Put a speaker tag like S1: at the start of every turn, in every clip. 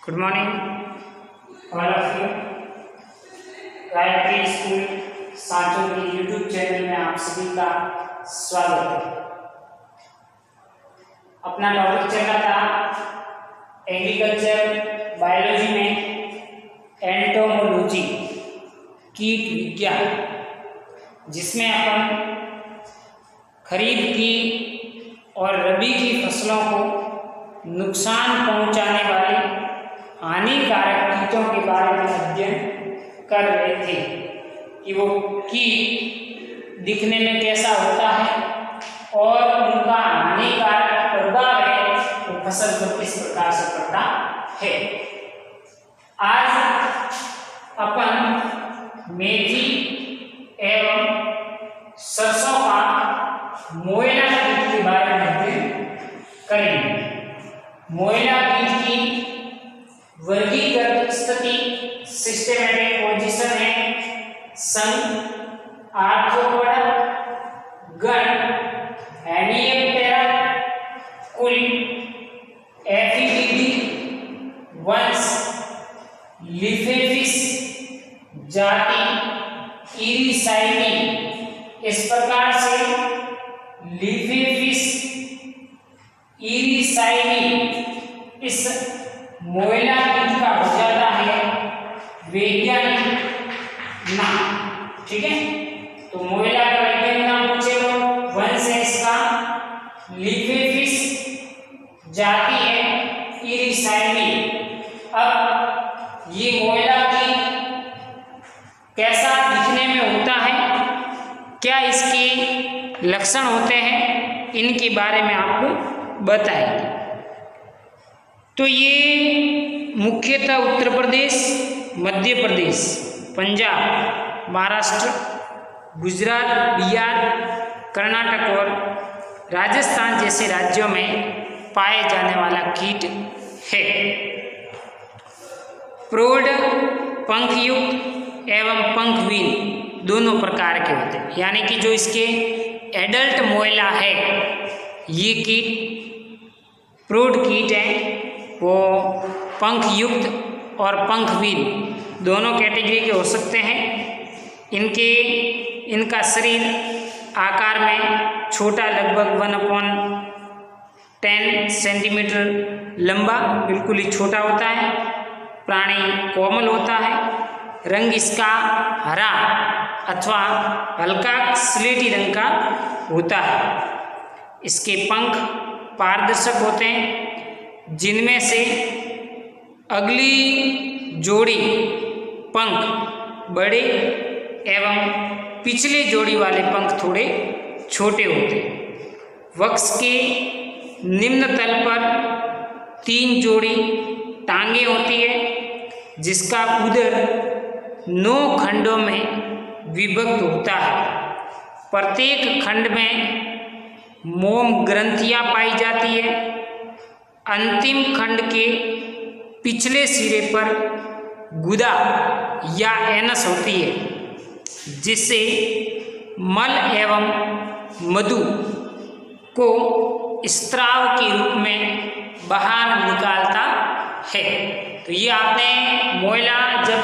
S1: Good morning all of you. Gayatri school सांचो के YouTube channel में आप सभी का स्वागत है। अपना टॉपिक चल रहा था एग्रीकल्चर बायोलॉजी में एंटोमोलॉजी, कीट विज्ञान, जिसमें अपन खरीफ की और रबी की फसलों को नुकसान पहुंचाने वाले हानिकारक कीटों के बारे में अध्ययन कर रहे थे कि वो कीट दिखने में कैसा होता है और उनका हानिकारक प्रभाव है वो फसल पर किस प्रकार से पड़ता है। आज अपन मेथी एवं सरसों का मोयला कीट के बारे में अध्ययन करेंगे। मोयला कीट की वर्गीकृत स्थिति सिस्टेमेटिक पोजीशन है संघ, आर्थ्रोपोडा, गण, हेमियोप्टेरा, कुल, एफिडिडी, वंश, लिफेफिस, जाति, इरिसाइनी। इस प्रकार से लिफेफिस, इरिसाइनी इस मोयला कीट का हो जाता है वैज्ञानिक नाम। ठीक है, तो मोयला का वैज्ञानिक नाम पूछे तो वंश है इसका लिफेफिस, जाति है इरिसाइनी। अब ये मोयला कीट कैसा दिखने में होता है, क्या इसके लक्षण होते हैं, इनके बारे में आपको बताएंगे। तो ये मुख्यतः उत्तर प्रदेश, मध्य प्रदेश, पंजाब, महाराष्ट्र, गुजरात, बिहार, कर्नाटक और राजस्थान जैसे राज्यों में पाए जाने वाला कीट है। प्रौढ़, पंखयुक्त एवं पंखहीन दोनों प्रकार के होते हैं। यानी कि जो इसके एडल्ट मोयला है, ये कीट प्रौढ़ कीट है, वो पंख युक्त और पंखहीन दोनों कैटेगरी के हो सकते हैं। इनका शरीर आकार में छोटा, लगभग 1/10 सेंटीमीटर लंबा, बिल्कुल ही छोटा होता है। प्राणी कोमल होता है। रंग इसका हरा अथवा हल्का स्लेटी रंग का होता है। इसके पंख पारदर्शक होते हैं, जिनमें से अगली जोड़ी पंख बड़े एवं पिछले जोड़ी वाले पंख थोड़े छोटे होते हैं। वक्ष के निम्न तल पर 3 जोड़ी टांगे होती है, जिसका उदर 9 खंडों में विभक्त होता है। प्रत्येक खंड में मोम ग्रंथियां पाई जाती है। अंतिम खंड के पिछले सिरे पर गुदा या एनस होती है, जिससे मल एवं मधु को स्त्राव के रूप में बाहर निकालता है। तो ये आपने मोयला जब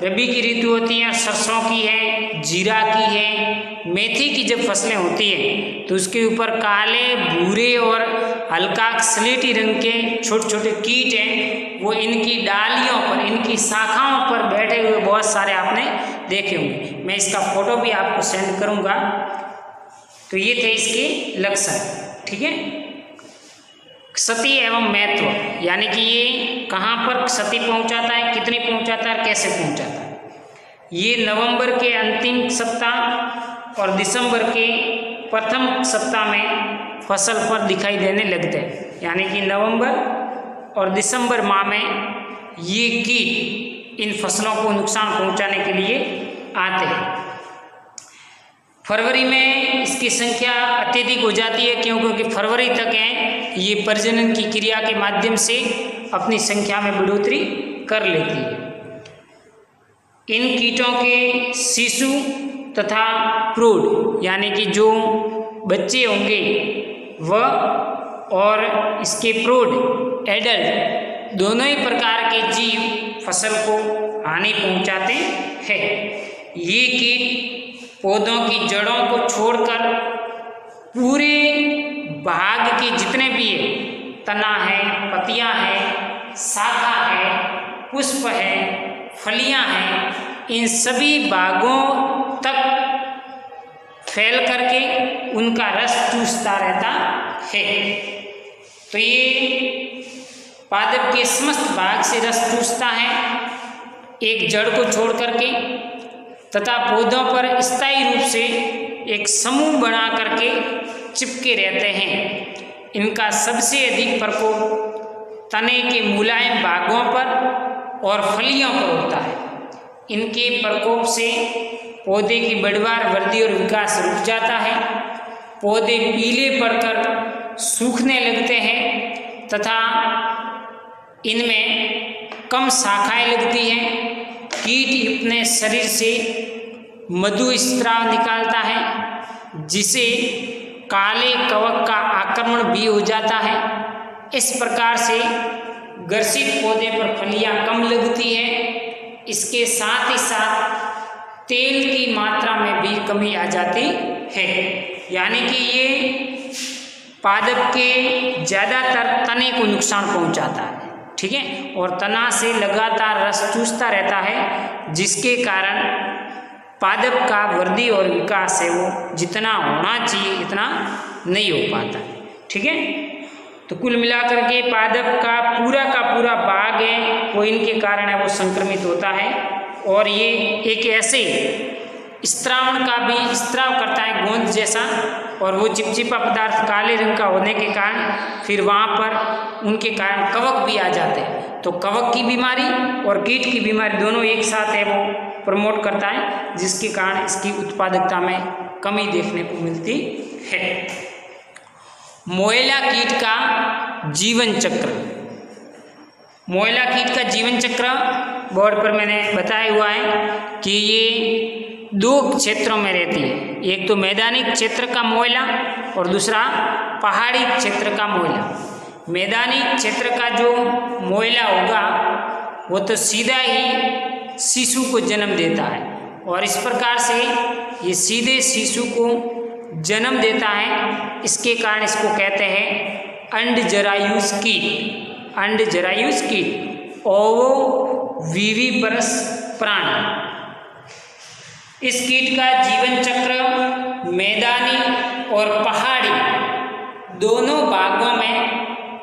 S1: रबी की ऋतु होती है, सरसों की है, जीरा की है, मेथी की जब फसलें होती हैं, तो उसके ऊपर काले, भूरे और हल्का स्लेटी रंग के छोटे छोटे कीट हैं। वो इनकी डालियों पर, इनकी शाखाओं पर बैठे हुए बहुत सारे आपने देखे होंगे। मैं इसका फोटो भी आपको सेंड करूंगा। तो ये थे इसके लक्षण। ठीक है, क्षति एवं महत्व, यानी कि ये कहाँ पर क्षति पहुंचाता है, कितनी पहुंचाता है, कैसे पहुंचाता है। ये नवंबर के अंतिम सप्ताह और दिसंबर के प्रथम सप्ताह में फसल पर दिखाई देने लगते हैं। यानी कि नवंबर और दिसंबर माह में ये कीट इन फसलों को नुकसान पहुंचाने के लिए आते हैं। फरवरी में इसकी संख्या अत्यधिक हो जाती है, क्योंकि फरवरी तक है ये प्रजनन की क्रिया के माध्यम से अपनी संख्या में बढ़ोतरी कर लेती है। इन कीटों के शिशु तथा प्रौढ़, यानी कि जो बच्चे होंगे वह और इसके प्रौढ़ एडल्ट दोनों ही प्रकार के जीव फसल को हानि पहुंचाते हैं। ये कीट पौधों की जड़ों को छोड़कर पूरे भाग के जितने भी है, तना है, पत्तियां हैं, शाखा है, पुष्प है, फलियां हैं, इन सभी भागों तक फैल करके उनका रस चूसता रहता है। तो ये पादप के समस्त भाग से रस चूसता है एक जड़ को छोड़ करके, तथा पौधों पर स्थायी रूप से एक समूह बना करके चिपके रहते हैं। इनका सबसे अधिक प्रकोप तने के मुलायम भागों पर और फलियों पर होता है। इनके प्रकोप से पौधे की बढ़वार, वृद्धि और विकास रुक जाता है। पौधे पीले पड़कर सूखने लगते हैं तथा इनमें कम शाखाएं लगती हैं। कीट अपने शरीर से मधु स्राव निकालता है जिसे काले कवक का आक्रमण भी हो जाता है। इस प्रकार से ग्रसित पौधे पर फलियां कम लगती है। इसके साथ ही साथ तेल की मात्रा में भी कमी आ जाती है, यानी कि ये पादप के ज़्यादातर तने को नुकसान पहुंचाता है, ठीक है, और तना से लगातार रस चूसता रहता है, जिसके कारण पादप का वृद्धि और विकास है वो जितना होना चाहिए इतना नहीं हो पाता, ठीक है। तो कुल मिलाकर के पादप का पूरा भाग है वो इनके कारण है वो संक्रमित होता है, और ये एक ऐसे स्त्रावण का भी स्त्राव करता है गोंद जैसा, और वो चिपचिपा पदार्थ काले रंग का होने के कारण फिर वहाँ पर उनके कारण कवक भी आ जाते हैं। तो कवक की बीमारी और कीट की बीमारी दोनों एक साथ है वो प्रमोट करता है, जिसके कारण इसकी उत्पादकता में कमी देखने को मिलती है। मोएला कीट का जीवन चक्र। मोएला कीट का जीवन चक्र बोर्ड पर मैंने बताया हुआ है कि ये दो क्षेत्रों में रहती है, एक तो मैदानी क्षेत्र का मोएला और दूसरा पहाड़ी क्षेत्र का मोएला। मैदानी क्षेत्र का जो मोएला होगा वो तो सीधा ही शिशु को जन्म देता है, और इस प्रकार से ये सीधे शिशु को जन्म देता है। इसके कारण इसको कहते हैं अंडजरायुष कीट। अंडजरायुष कीट ओवोविविपरस प्राणी। इस कीट का जीवन चक्र मैदानी और पहाड़ी दोनों भागों में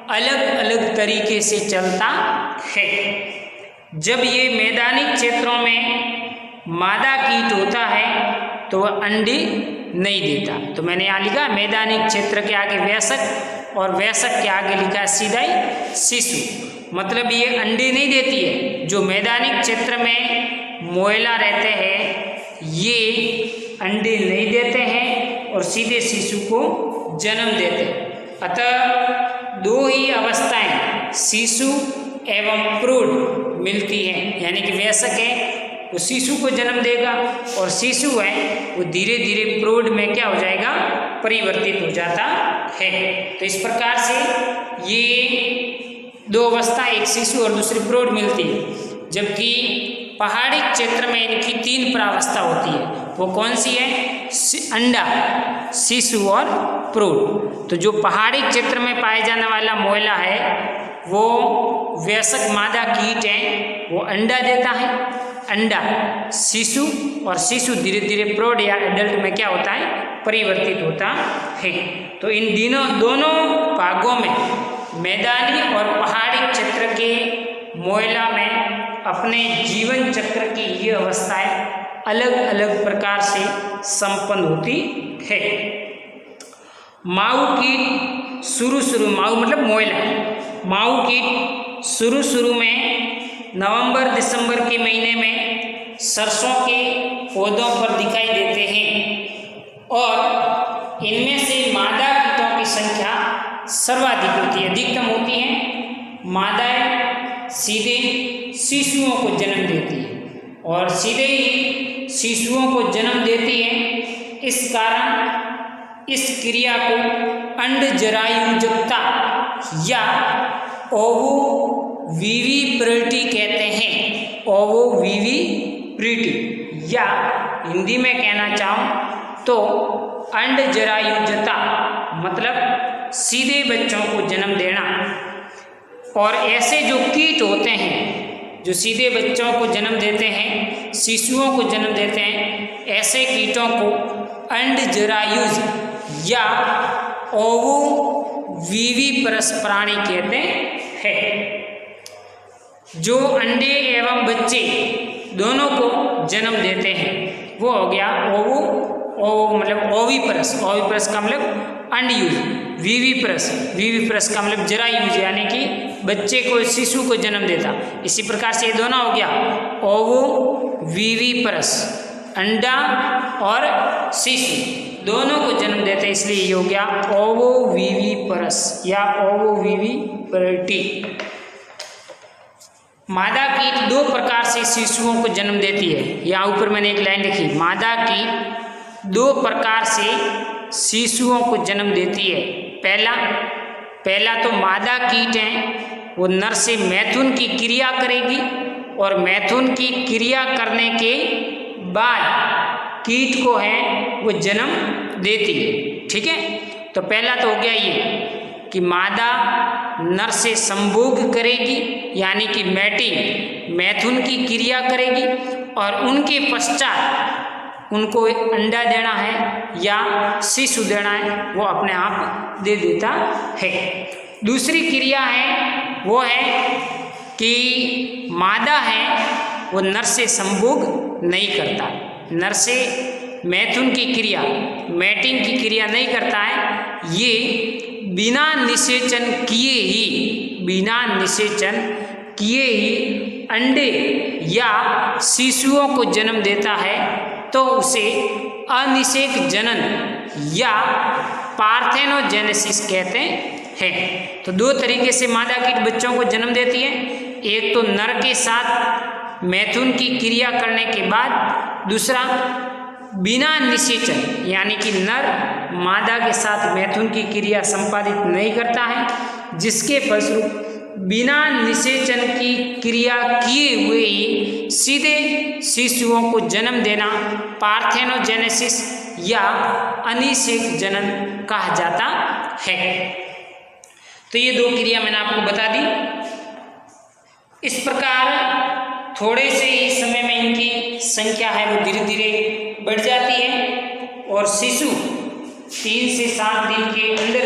S1: अलग अलग तरीके से चलता है। जब ये मैदानी क्षेत्रों में मादा कीट होता है तो वह अंडे नहीं देता। तो मैंने यहाँ लिखा मैदानी क्षेत्र के आगे वयस्क और वयस्क के आगे लिखा है सीधा ही शिशु, मतलब ये अंडे नहीं देती है। जो मैदानी क्षेत्र में मोएला रहते हैं ये अंडे नहीं देते हैं और सीधे शिशु को जन्म देते हैं। अतः दो ही अवस्थाएं शिशु एवं प्रौढ़ मिलती हैं, यानी कि वयस्क है वो शिशु को जन्म देगा और शिशु है वो धीरे धीरे प्रौढ़ में क्या हो जाएगा, परिवर्तित हो जाता है। तो इस प्रकार से ये दो अवस्था, एक शिशु और दूसरी प्रौढ़ मिलती है। जबकि पहाड़ी क्षेत्र में इनकी तीन प्रावस्था होती है। वो कौन सी है? अंडा, शिशु और प्रौढ़। तो जो पहाड़ी क्षेत्र में पाए जाने वाला मोएला है वो वयस्क मादा कीट है, वो अंडा देता है। अंडा शिशु और शिशु धीरे धीरे प्रौढ़ या एडल्ट में क्या होता है, परिवर्तित होता है। तो इन दोनों भागों में मैदानी और पहाड़ी क्षेत्र के मोएला में अपने जीवन चक्र की ये अवस्थाएं अलग अलग प्रकार से संपन्न होती है। माऊ कीट शुरू माऊ मतलब मोएला, माऊ कीट शुरू में नवंबर दिसंबर के महीने में सरसों के पौधों पर दिखाई देते हैं, और इनमें से मादा कीटों की संख्या सर्वाधिक होती है, अधिकतम होती है। मादाएं सीधे शिशुओं को जन्म देती है और सीधे ही शिशुओं को जन्म देती है। इस कारण इस क्रिया को अंडजरायुजकता या ओवो विविप्रिटी कहते हैं, ओवोविविप्रिटी, या हिंदी में कहना चाहूँ तो अंडजरायुजता, मतलब सीधे बच्चों को जन्म देना। और ऐसे जो कीट होते हैं जो सीधे बच्चों को जन्म देते हैं, शिशुओं को जन्म देते हैं, ऐसे कीटों को अंडजरायुज या ओवोविविपरस प्राणी कहते हैं। जो अंडे एवं बच्चे दोनों को जन्म देते हैं वो हो गया ओवो मतलब ओविपरस, ओविपरस का मतलब अंडयुज, विविपरस का मतलब जरायुज यानी कि बच्चे को, शिशु को जन्म देता। इसी प्रकार से ये दोनों हो गया ओवोविविपरस, अंडा और शिशु दोनों को जन्म देते, इसलिए ये हो गया ओवोविविपरस या ओवोविविप्रिटी। मादा कीट दो प्रकार से शिशुओं को जन्म देती है। यहाँ ऊपर मैंने एक लाइन लिखी, मादा कीट दो प्रकार से शिशुओं को जन्म देती है। पहला तो मादा कीट है, वो नर से मैथुन की क्रिया करेगी और मैथुन की क्रिया करने के बाद कीट को है वो जन्म देती है। ठीक है, तो पहला तो हो गया ये कि मादा नर से संभोग करेगी यानी कि मैथुन की क्रिया करेगी और उनके पश्चात उनको अंडा देना है या शिशु देना है, वो अपने आप दे देता है। दूसरी क्रिया है वो है कि मादा है वो नर से संभोग नहीं करता, नर से मैथुन की क्रिया, मैटिंग की क्रिया नहीं करता है। ये बिना निषेचन किए ही अंडे या शिशुओं को जन्म देता है, तो उसे अनिषेक जनन या पार्थेनोजेनेसिस कहते हैं। तो दो तरीके से मादा कीट बच्चों को जन्म देती है, एक तो नर के साथ मैथुन की क्रिया करने के बाद, दूसरा बिना निषेचन यानी कि नर मादा के साथ मैथुन की क्रिया संपादित नहीं करता है, जिसके फलस्वरूप बिना निषेचन की क्रिया किए हुए ही सीधे शिशुओं को जन्म देना पार्थेनोजेनेसिस या अनिषेक जनन कहा जाता है। तो ये दो क्रिया मैंने आपको बता दी। इस प्रकार थोड़े से ही समय में इनकी संख्या है वो धीरे धीरे बढ़ जाती है और शिशु 3 से 7 दिन के अंदर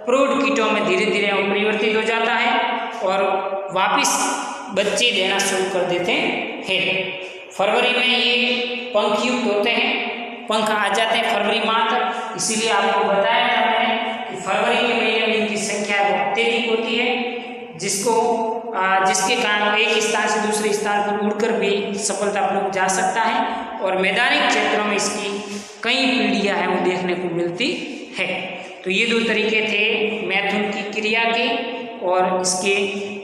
S1: प्रौढ़ कीटों में धीरे धीरे परिवर्तित हो जाता है और वापस बच्चे देना शुरू कर देते हैं। फरवरी में ये पंखयुक्त होते हैं, पंख आ जाते हैं फरवरी माह तक। इसीलिए आपको बताया था मैंने कि फरवरी के महीने में इनकी संख्या अत्यधिक होती है, जिसके कारण एक स्थान से दूसरे स्थान पर उड़कर भी सफलतापूर्वक जा सकता है और मैदानी क्षेत्रों में इसकी कई पीढ़ियां हैं वो देखने को मिलती है। तो ये दो तरीके थे मैथुन की क्रिया के और इसके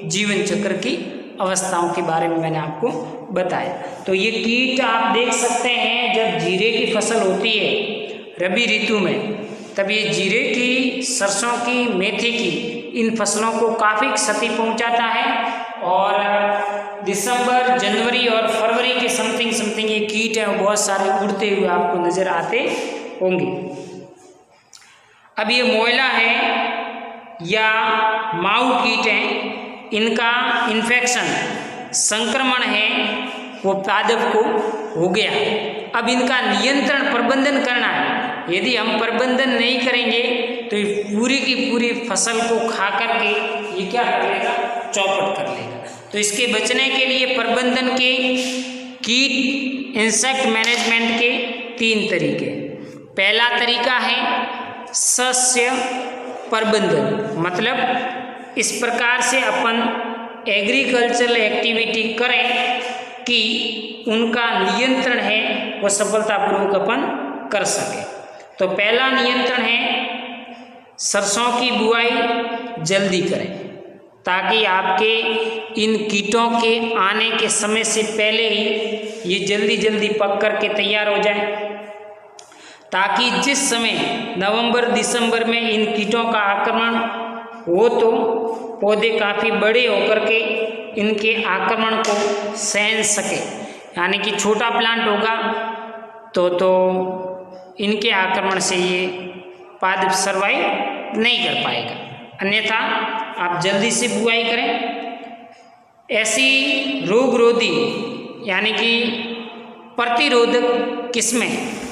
S1: जीवन चक्र की अवस्थाओं के बारे में मैंने आपको बताया। तो ये कीट आप देख सकते हैं, जब जीरे की फसल होती है रबी ऋतु में, तब ये जीरे की, सरसों की, मेथी की इन फसलों को काफ़ी क्षति पहुंचाता है और दिसंबर, जनवरी और फरवरी के समथिंग ये कीट हैं वो बहुत सारे उड़ते हुए आपको नज़र आते होंगे। अब ये मोयला है या माऊ कीट हैं, इनका इन्फेक्शन, संक्रमण है वो पादप को हो गया। अब इनका नियंत्रण, प्रबंधन करना है। यदि हम प्रबंधन नहीं करेंगे तो ये पूरी की पूरी फसल को खा करके ये क्या कर लेगा, चौपट कर लेगा। तो इसके बचने के लिए प्रबंधन के कीट इंसेक्ट मैनेजमेंट के 3 तरीके। पहला तरीका है सस्य प्रबंधन, मतलब इस प्रकार से अपन एग्रीकल्चरल एक्टिविटी करें कि उनका नियंत्रण है वो सफलतापूर्वक अपन कर सके। तो पहला नियंत्रण है सरसों की बुआई जल्दी करें, ताकि आपके इन कीटों के आने के समय से पहले ही ये जल्दी जल्दी पक करके तैयार हो जाए, ताकि जिस समय नवंबर दिसंबर में इन कीटों का आक्रमण हो तो पौधे काफ़ी बड़े होकर के इनके आक्रमण को सहन सके, यानी कि छोटा प्लांट होगा तो इनके आक्रमण से ये पादप सर्वाइव नहीं कर पाएगा, अन्यथा आप जल्दी से बुआई करें। ऐसी रोगरोधी यानी कि प्रतिरोधक किस्में,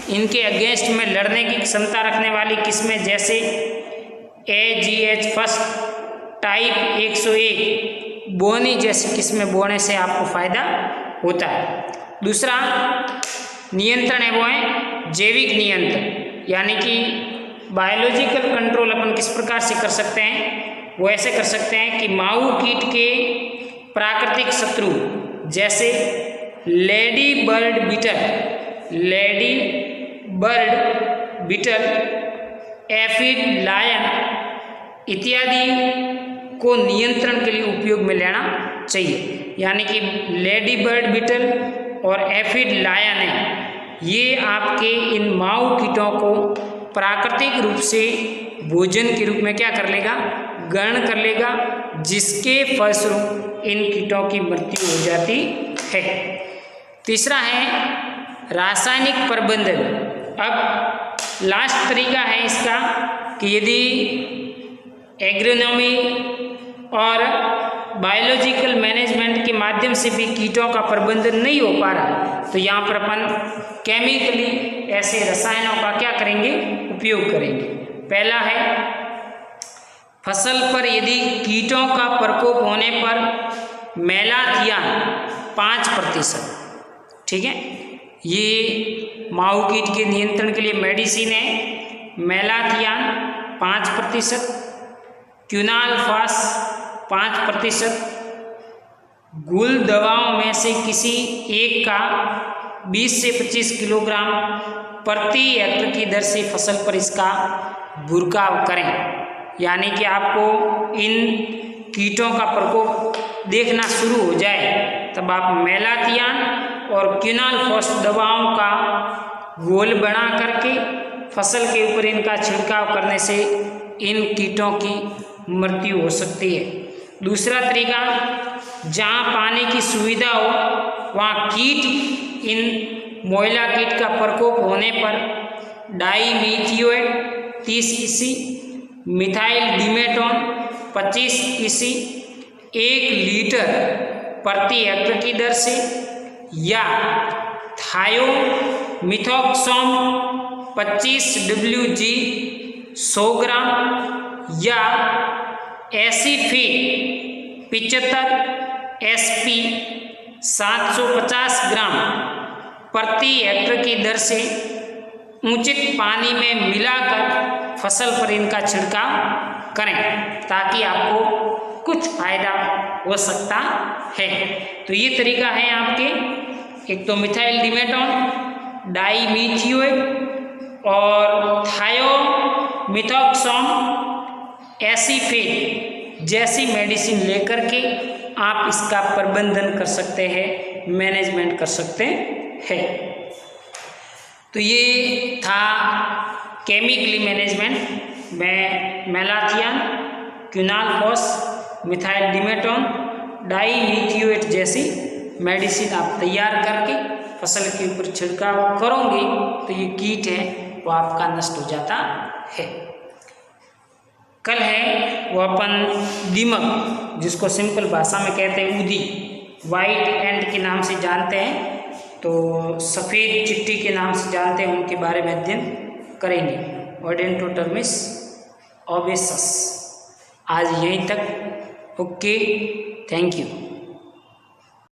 S1: इनके अगेंस्ट में लड़ने की क्षमता रखने वाली किस्में जैसे AGH फर्स्ट टाइप 101 बोनी जैसी किस्में बोने से आपको फायदा होता है। दूसरा नियंत्रण है वो है जैविक नियंत्रण, यानी कि बायोलॉजिकल कंट्रोल अपन किस प्रकार से कर सकते हैं, वो ऐसे कर सकते हैं कि माऊ कीट के प्राकृतिक शत्रु जैसे lady bird beetle, aphid lion इत्यादि को नियंत्रण के लिए उपयोग में लेना चाहिए। यानी कि लेडी बर्ड बीटल और एफिड लायन है, ये आपके इन माऊ कीटों को प्राकृतिक रूप से भोजन के रूप में क्या कर लेगा, ग्रहण कर लेगा, जिसके फलस्वरूप इन कीटों की मृत्यु हो जाती है। तीसरा है रासायनिक प्रबंधन। अब लास्ट तरीका है इसका कि यदि एग्रोनॉमी और बायोलॉजिकल मैनेजमेंट के माध्यम से भी कीटों का प्रबंधन नहीं हो पा रहा, तो यहाँ पर अपन केमिकली ऐसे रसायनों का क्या करेंगे, उपयोग करेंगे। पहला है फसल पर यदि कीटों का प्रकोप होने पर मेलाथियान 5%, ठीक है, ये माऊ कीट के नियंत्रण के लिए मेडिसिन है। मेलाथियान 5%, क्यूनाल्फास 5%, गुल दवाओं में से किसी एक का 20 से 25 किलोग्राम प्रति हेक्टर की दर से फसल पर इसका बुरकाव करें। यानी कि आपको इन कीटों का प्रकोप देखना शुरू हो जाए तब आप मेलाथियान और क्यूनाल्फास दवाओं का घोल बना करके फसल के ऊपर इनका छिड़काव करने से इन कीटों की मृत्यु हो सकती है। दूसरा तरीका, जहाँ पानी की सुविधा हो वहाँ कीट इन मोइला कीट का प्रकोप होने पर डाईमीथियोएट 30 EC, methyl demeton 25 EC 1 litre प्रति हेक्टर की दर से, या थायोमिथॉक्सोम 25 WG 100 ग्राम, या एसीफिट 75 SP 750 ग्राम प्रति हेक्टर की दर से उचित पानी में मिलाकर फसल पर इनका छिड़काव करें, ताकि आपको कुछ फायदा हो सकता है। तो ये तरीका है आपके, एक तो मिथाइल डिमेटोन, डाईमीथियोएट और थायोमिथॉक्सोम एसीफेट जैसी मेडिसिन लेकर के आप इसका प्रबंधन कर सकते हैं, मैनेजमेंट कर सकते हैं। तो ये था केमिकली मैनेजमेंट में मेलाथियान, क्यूनाल्फास, मिथाइल डिमेटोन, डाईमीथियोएट जैसी मेडिसिन आप तैयार करके फसल के ऊपर छिड़काव करोगे तो ये कीट है वो आपका नष्ट हो जाता है। कल है वो अपन दीमक, जिसको सिंपल भाषा में कहते हैं ऊदी, वाइट एंड के नाम से जानते हैं, तो सफ़ेद चिट्टी के नाम से जानते हैं, उनके बारे में अध्ययन करेंगे। ओडेंटोटर्मिस ओबेसस। आज यहीं तक। Okay, thank you.